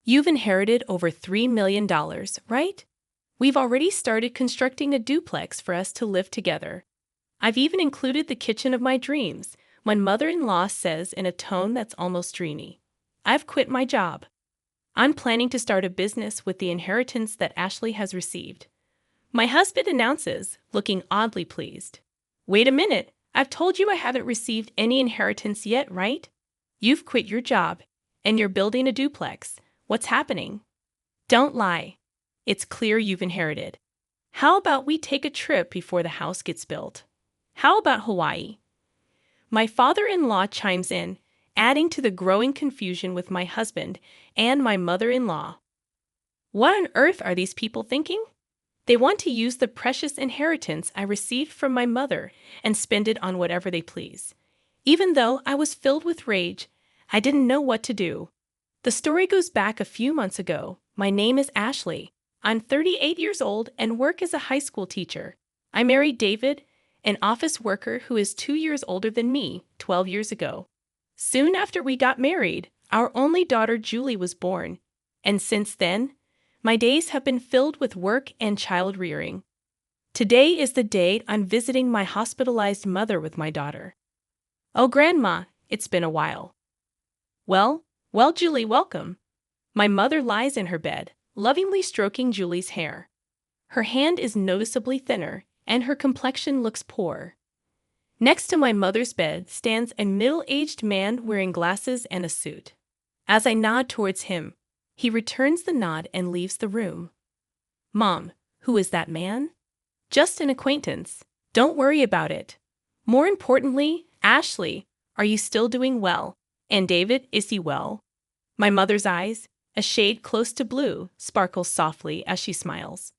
You've inherited over $3 million, right? We've already started constructing a duplex for us to live together. I've even included the kitchen of my dreams, my mother-in-law says in a tone that's almost dreamy. I've quit my job. I'm planning to start a business with the inheritance that Ashley has received. My husband announces, looking oddly pleased. Wait a minute, I've told you I haven't received any inheritance yet, right? You've quit your job, and you're building a duplex. What's happening? Don't lie. It's clear you've inherited. How about we take a trip before the house gets built? How about Hawaii? My father-in-law chimes in, adding to the growing confusion with my husband and my mother-in-law. What on earth are these people thinking? They want to use the precious inheritance I received from my mother and spend it on whatever they please. Even though I was filled with rage, I didn't know what to do. The story goes back a few months ago. My name is Ashley. I'm 38 years old and work as a high school teacher. I married David, an office worker who is 2 years older than me, 12 years ago. Soon after we got married, our only daughter Julie was born, and since then, my days have been filled with work and child rearing. Today is the day I'm visiting my hospitalized mother with my daughter. Oh, Grandma, it's been a while. Well, Julie, welcome. My mother lies in her bed, lovingly stroking Julie's hair. Her hand is noticeably thinner, and her complexion looks poor. Next to my mother's bed stands a middle-aged man wearing glasses and a suit. As I nod towards him, he returns the nod and leaves the room. Mom, who is that man? Just an acquaintance. Don't worry about it. More importantly, Ashley, are you still doing well? And David, is he well? My mother's eyes, a shade close to blue, sparkle softly as she smiles.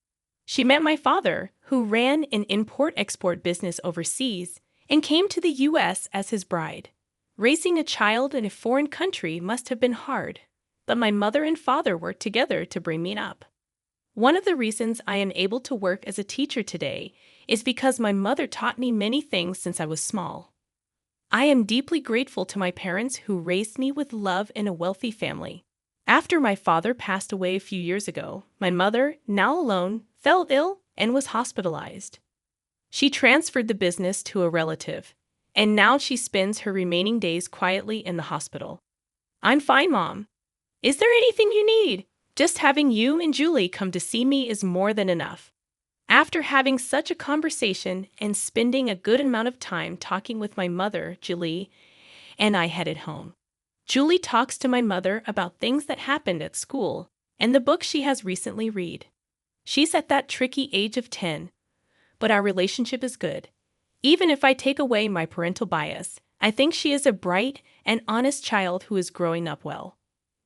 She met my father, who ran an import-export business overseas, and came to the U.S. as his bride. Raising a child in a foreign country must have been hard, but my mother and father worked together to bring me up. One of the reasons I am able to work as a teacher today is because my mother taught me many things since I was small. I am deeply grateful to my parents who raised me with love in a wealthy family. After my father passed away a few years ago, my mother, now alone, fell ill and was hospitalized. She transferred the business to a relative, and now she spends her remaining days quietly in the hospital. I'm fine, Mom. Is there anything you need? Just having you and Julie come to see me is more than enough. After having such a conversation and spending a good amount of time talking with my mother, Julie, and I headed home. Julie talks to my mother about things that happened at school and the book she has recently read. She's at that tricky age of 10, but our relationship is good. Even if I take away my parental bias, I think she is a bright and honest child who is growing up well.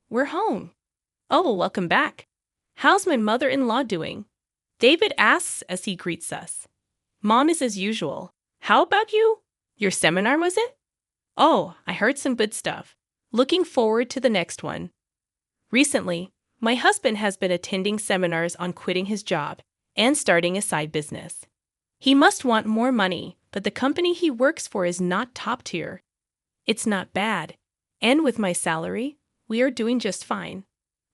We're home. Oh, welcome back. How's my mother-in-law doing? David asks as he greets us. Mom is as usual. How about you? Your seminar, was it? Oh, I heard some good stuff. Looking forward to the next one. Recently, my husband has been attending seminars on quitting his job and starting a side business. He must want more money, but the company he works for is not top tier. It's not bad, and with my salary, we are doing just fine.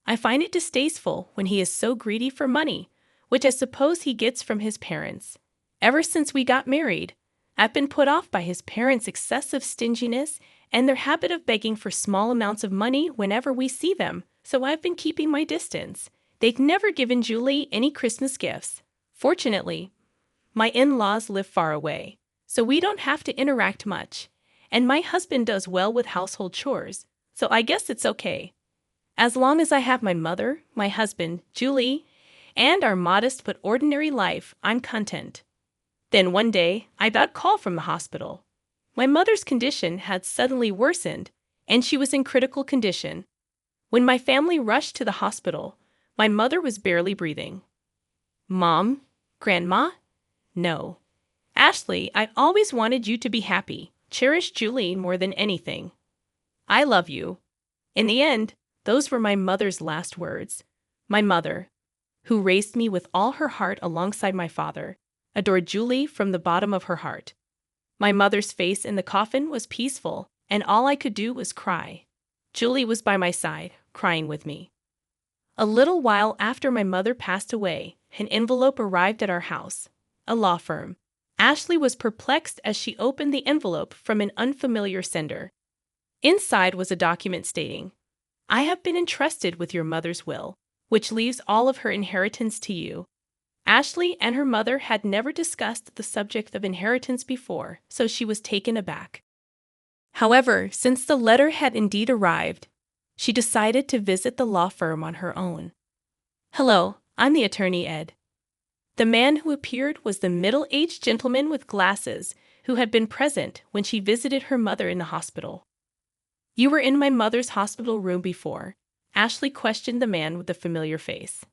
I find it distasteful when he is so greedy for money, which I suppose he gets from his parents. Ever since we got married, I've been put off by his parents' excessive stinginess and their habit of begging for small amounts of money whenever we see them, so I've been keeping my distance. They've never given Julie any Christmas gifts. Fortunately, my in-laws live far away, so we don't have to interact much, and my husband does well with household chores, so I guess it's okay. As long as I have my mother, my husband, Julie, and our modest but ordinary life, I'm content. Then one day, I got a call from the hospital. My mother's condition had suddenly worsened, and she was in critical condition. When my family rushed to the hospital, my mother was barely breathing. Mom? Grandma? No. Ashley, I always wanted you to be happy. Cherish Julie more than anything. I love you. In the end, those were my mother's last words. My mother, who raised me with all her heart alongside my father, adored Julie from the bottom of her heart. My mother's face in the coffin was peaceful, and all I could do was cry. Julie was by my side, crying with me. A little while after my mother passed away, an envelope arrived at our house. A law firm. Ashley was perplexed as she opened the envelope from an unfamiliar sender. Inside was a document stating, "I have been entrusted with your mother's will, which leaves all of her inheritance to you." Ashley and her mother had never discussed the subject of inheritance before, so she was taken aback. However, since the letter had indeed arrived, she decided to visit the law firm on her own. "Hello, I'm the attorney Ed." The man who appeared was the middle-aged gentleman with glasses who had been present when she visited her mother in the hospital. "You were in my mother's hospital room before?" Ashley questioned the man with the familiar face.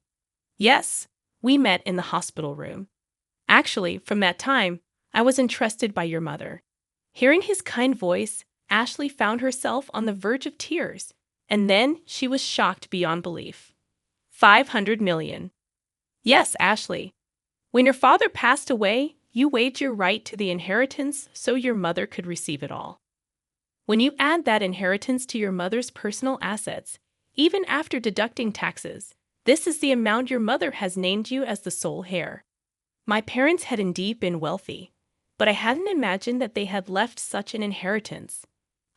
"Yes, we met in the hospital room. Actually, from that time, I was entrusted by your mother." Hearing his kind voice, Ashley found herself on the verge of tears, and then she was shocked beyond belief. 500 million. Yes, Ashley. When your father passed away, you waived your right to the inheritance so your mother could receive it all. When you add that inheritance to your mother's personal assets, even after deducting taxes, this is the amount your mother has named you as the sole heir. My parents had indeed been wealthy, but I hadn't imagined that they had left such an inheritance.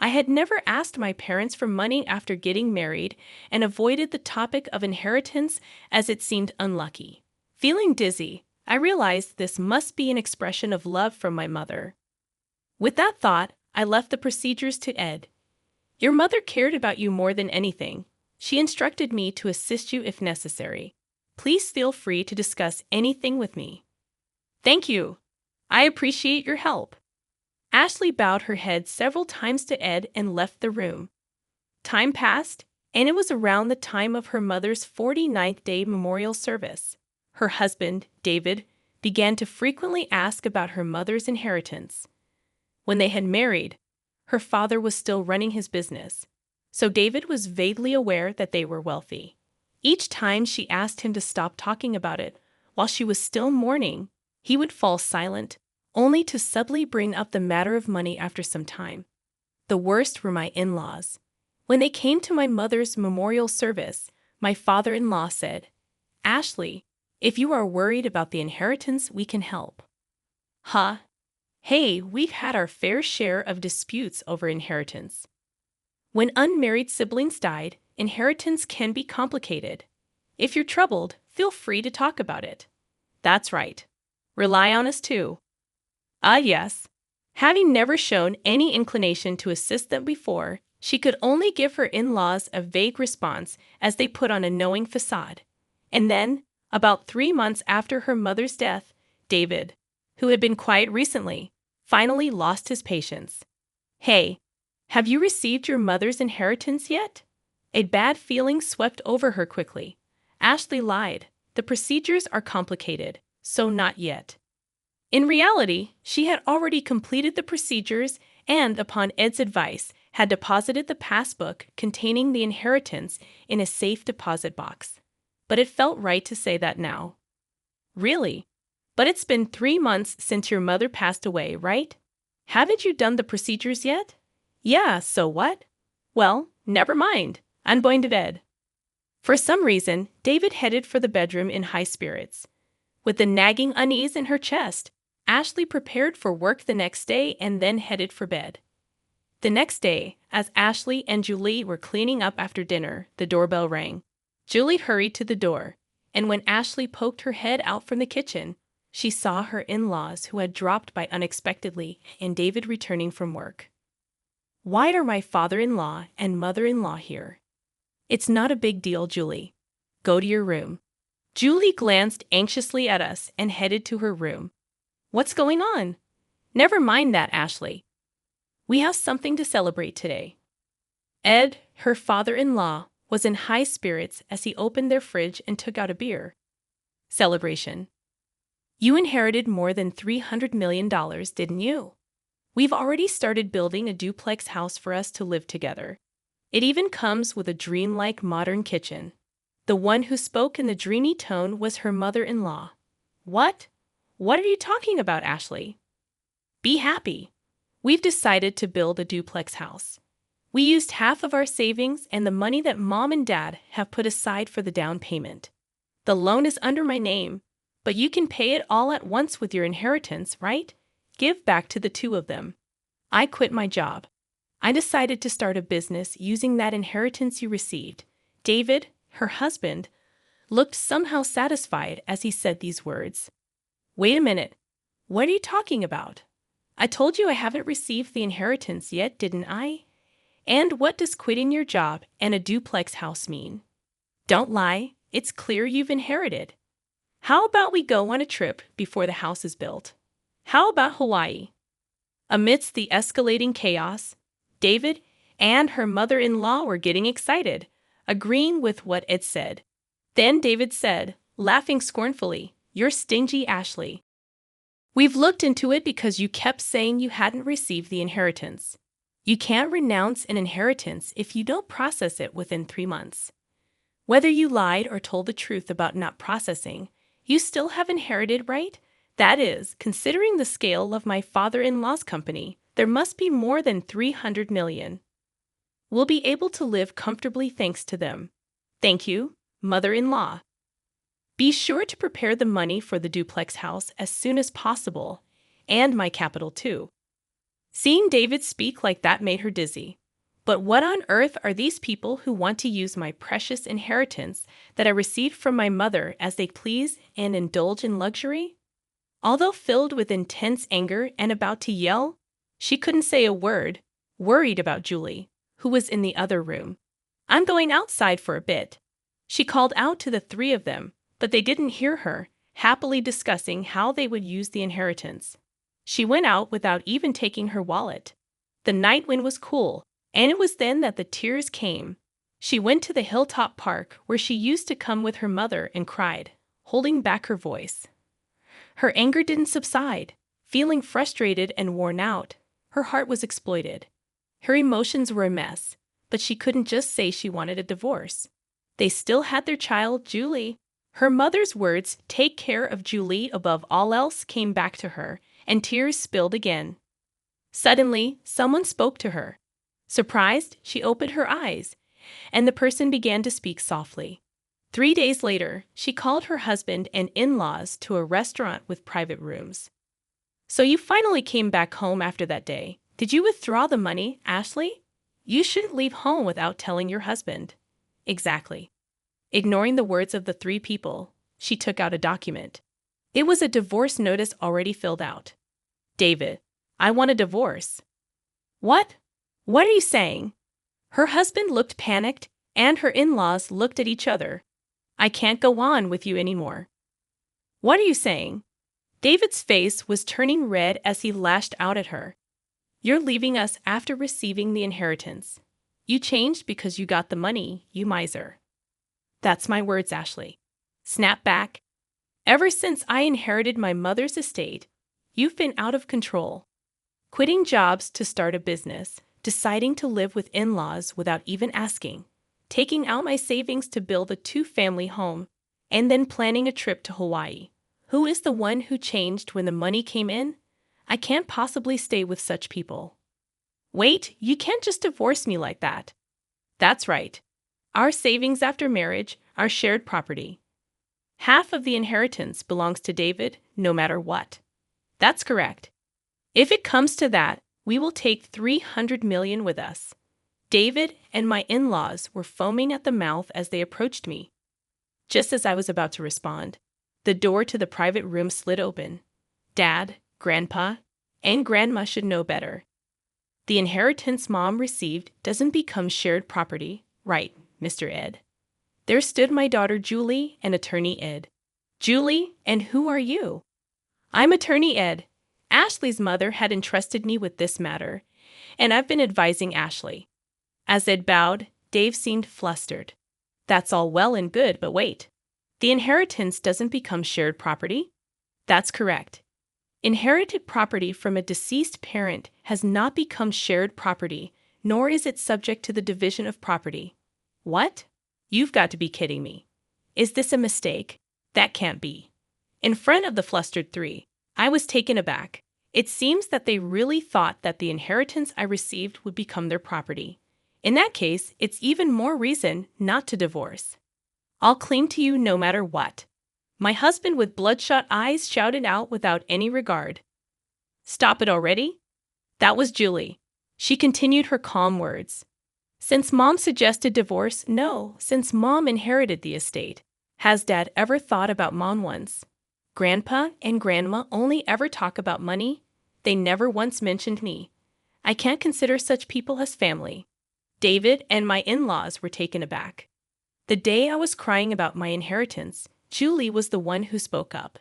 I had never asked my parents for money after getting married and avoided the topic of inheritance as it seemed unlucky. Feeling dizzy, I realized this must be an expression of love from my mother. With that thought, I left the procedures to Ed. "Your mother cared about you more than anything. She instructed me to assist you if necessary. Please feel free to discuss anything with me." "Thank you. I appreciate your help." Ashley bowed her head several times to Ed and left the room. Time passed, and it was around the time of her mother's 49th day memorial service. Her husband, David, began to frequently ask about her mother's inheritance. When they had married, her father was still running his business, so David was vaguely aware that they were wealthy. Each time she asked him to stop talking about it while she was still mourning, he would fall silent, only to subtly bring up the matter of money after some time. The worst were my in-laws. When they came to my mother's memorial service, my father-in-law said, "Ashley, if you are worried about the inheritance, we can help." Huh? Hey, we've had our fair share of disputes over inheritance. When unmarried siblings died, inheritance can be complicated. If you're troubled, feel free to talk about it. That's right. Rely on us too. Yes. Having never shown any inclination to assist them before, she could only give her in-laws a vague response as they put on a knowing facade. And then, about 3 months after her mother's death, David, who had been quiet recently, finally lost his patience. "Hey, have you received your mother's inheritance yet?" A bad feeling swept over her quickly. Ashley lied. The procedures are complicated, so not yet. In reality, she had already completed the procedures and, upon Ed's advice, had deposited the passbook containing the inheritance in a safe deposit box. But it felt right to say that now. "Really? But it's been 3 months since your mother passed away, right? Haven't you done the procedures yet?" "Yeah, so what?" "Well, never mind. I'm going to bed." For some reason, David headed for the bedroom in high spirits. With the nagging unease in her chest, Ashley prepared for work the next day and then headed for bed. The next day, as Ashley and Julie were cleaning up after dinner, the doorbell rang. Julie hurried to the door, and when Ashley poked her head out from the kitchen, she saw her in-laws who had dropped by unexpectedly and David returning from work. "Why are my father-in-law and mother-in-law here?" "It's not a big deal, Julie. Go to your room." Julie glanced anxiously at us and headed to her room. "What's going on?" "Never mind that, Ashley. We have something to celebrate today." Ed, her father-in-law, was in high spirits as he opened their fridge and took out a beer. "Celebration. You inherited more than $300 million, didn't you? We've already started building a duplex house for us to live together. It even comes with a dream-like modern kitchen." The one who spoke in the dreamy tone was her mother-in-law. "What? What are you talking about, Ashley?" "Be happy. We've decided to build a duplex house. We used half of our savings and the money that Mom and Dad have put aside for the down payment. The loan is under my name, but you can pay it all at once with your inheritance, right? Give back to the two of them. I quit my job. I decided to start a business using that inheritance you received. David, her husband, looked somehow satisfied as he said these words. Wait a minute. What are you talking about? I told you I haven't received the inheritance yet, didn't I? And what does quitting your job and a duplex house mean? Don't lie. It's clear you've inherited. How about we go on a trip before the house is built? How about Hawaii? Amidst the escalating chaos, David and her mother-in-law were getting excited, agreeing with what Ed said. Then David said, laughing scornfully, "You're stingy, Ashley. We've looked into it because you kept saying you hadn't received the inheritance. You can't renounce an inheritance if you don't process it within 3 months. Whether you lied or told the truth about not processing, you still have inherited, right? That is, considering the scale of my father-in-law's company, there must be more than 300 million. We'll be able to live comfortably thanks to them. Thank you, mother-in-law. Be sure to prepare the money for the duplex house as soon as possible, and my capital too." Seeing David speak like that made her dizzy. But what on earth are these people who want to use my precious inheritance that I received from my mother as they please and indulge in luxury? Although filled with intense anger and about to yell, she couldn't say a word, worried about Julie, who was in the other room. "I'm going outside for a bit." She called out to the three of them, but they didn't hear her, happily discussing how they would use the inheritance. She went out without even taking her wallet. The night wind was cool, and it was then that the tears came. She went to the hilltop park where she used to come with her mother and cried, holding back her voice. Her anger didn't subside. Feeling frustrated and worn out, her heart was exploited. Her emotions were a mess, but she couldn't just say she wanted a divorce. They still had their child, Julie. Her mother's words, "Take care of Julie above all else," came back to her, and tears spilled again. Suddenly, someone spoke to her. Surprised, she opened her eyes, and the person began to speak softly. 3 days later, she called her husband and in-laws to a restaurant with private rooms. "So you finally came back home after that day. Did you withdraw the money, Ashley? You shouldn't leave home without telling your husband." "Exactly." Ignoring the words of the three people, she took out a document. It was a divorce notice already filled out. "David, I want a divorce." "What? What are you saying?" Her husband looked panicked, and her in-laws looked at each other. "I can't go on with you anymore." "What are you saying?" David's face was turning red as he lashed out at her. "You're leaving us after receiving the inheritance. You changed because you got the money, you miser." "That's my words, Ashley. Snap back. Ever since I inherited my mother's estate, you've been out of control. Quitting jobs to start a business, deciding to live with in-laws without even asking, taking out my savings to build a 2-family home, and then planning a trip to Hawaii. Who is the one who changed when the money came in? I can't possibly stay with such people." "Wait, you can't just divorce me like that." "That's right. Our savings after marriage are shared property. Half of the inheritance belongs to David, no matter what." "That's correct. If it comes to that, we will take 300 million with us." David and my in-laws were foaming at the mouth as they approached me. Just as I was about to respond, the door to the private room slid open. Dad, Grandpa, and Grandma should know better. The inheritance Mom received doesn't become shared property, right, Mr. Ed? There stood my daughter Julie and Attorney Ed. "Julie, and who are you?" "I'm Attorney Ed. Ashley's mother had entrusted me with this matter, and I've been advising Ashley." As Ed bowed, Dave seemed flustered. "That's all well and good, but wait. The inheritance doesn't become shared property?" "That's correct. Inherited property from a deceased parent has not become shared property, nor is it subject to the division of property." "What? You've got to be kidding me. Is this a mistake? That can't be." In front of the flustered three, I was taken aback. It seems that they really thought that the inheritance I received would become their property. In that case, it's even more reason not to divorce. I'll cling to you no matter what. My husband with bloodshot eyes shouted out without any regard. Stop it already? That was Julie. She continued her calm words. Since Mom suggested divorce, no, since Mom inherited the estate. Has Dad ever thought about Mom once? Grandpa and Grandma only ever talk about money. They never once mentioned me. I can't consider such people as family. David and my in-laws were taken aback. The day I was crying about my inheritance, Julie was the one who spoke up.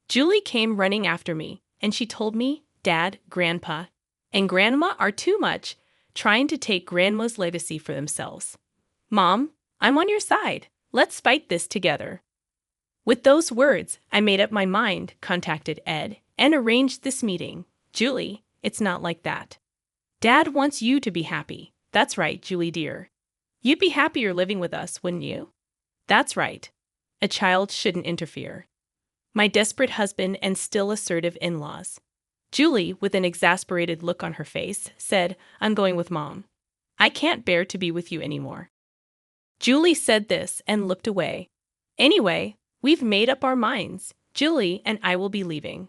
Julie came running after me, and she told me Dad, Grandpa, and Grandma are too much, trying to take Grandma's legacy for themselves. Mom, I'm on your side. Let's fight this together. With those words, I made up my mind, contacted Ed, and arranged this meeting. Julie, it's not like that. Dad wants you to be happy. That's right, Julie dear. You'd be happier living with us, wouldn't you? That's right. A child shouldn't interfere. My desperate husband and still assertive in-laws. Julie, with an exasperated look on her face, said, I'm going with Mom. I can't bear to be with you anymore. Julie said this and looked away. Anyway, we've made up our minds. Julie and I will be leaving.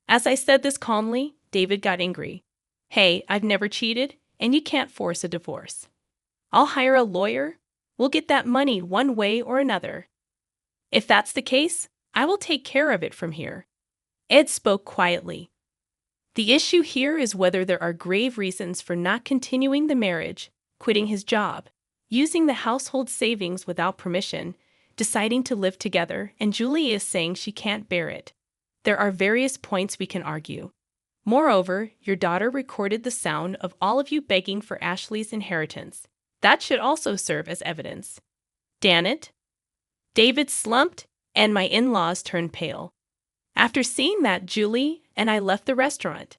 As I said this calmly, David got angry. Hey, I've never cheated, and you can't force a divorce. I'll hire a lawyer. We'll get that money one way or another. If that's the case, I will take care of it from here. Ed spoke quietly. The issue here is whether there are grave reasons for not continuing the marriage, quitting his job, using the household savings without permission, deciding to live together, and Julie is saying she can't bear it. There are various points we can argue. Moreover, your daughter recorded the sound of all of you begging for Ashley's inheritance. That should also serve as evidence. Damn it. David slumped, and my in-laws turned pale. After seeing that, Julie and I left the restaurant.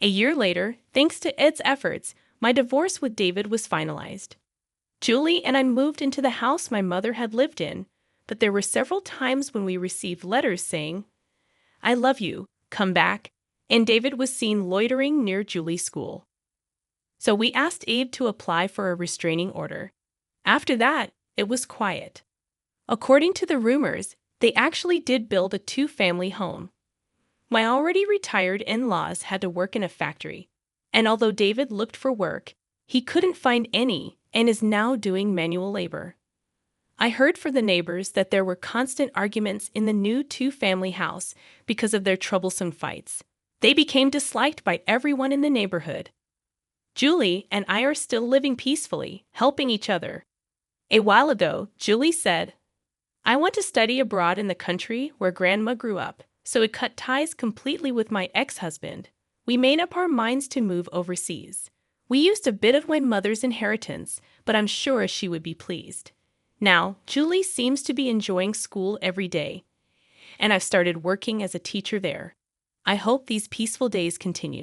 A year later, thanks to Ed's efforts, my divorce with David was finalized. Julie and I moved into the house my mother had lived in, but there were several times when we received letters saying, I love you, come back, and David was seen loitering near Julie's school. So we asked Abe to apply for a restraining order. After that, it was quiet. According to the rumors, they actually did build a two-family home. My already retired in-laws had to work in a factory, and although David looked for work, he couldn't find any and is now doing manual labor. I heard from the neighbors that there were constant arguments in the new two-family house because of their troublesome fights. They became disliked by everyone in the neighborhood. Julie and I are still living peacefully, helping each other. A while ago, Julie said, I want to study abroad in the country where Grandma grew up, so it cut ties completely with my ex-husband. We made up our minds to move overseas. We used a bit of my mother's inheritance, but I'm sure she would be pleased. Now, Julie seems to be enjoying school every day, and I've started working as a teacher there. I hope these peaceful days continue.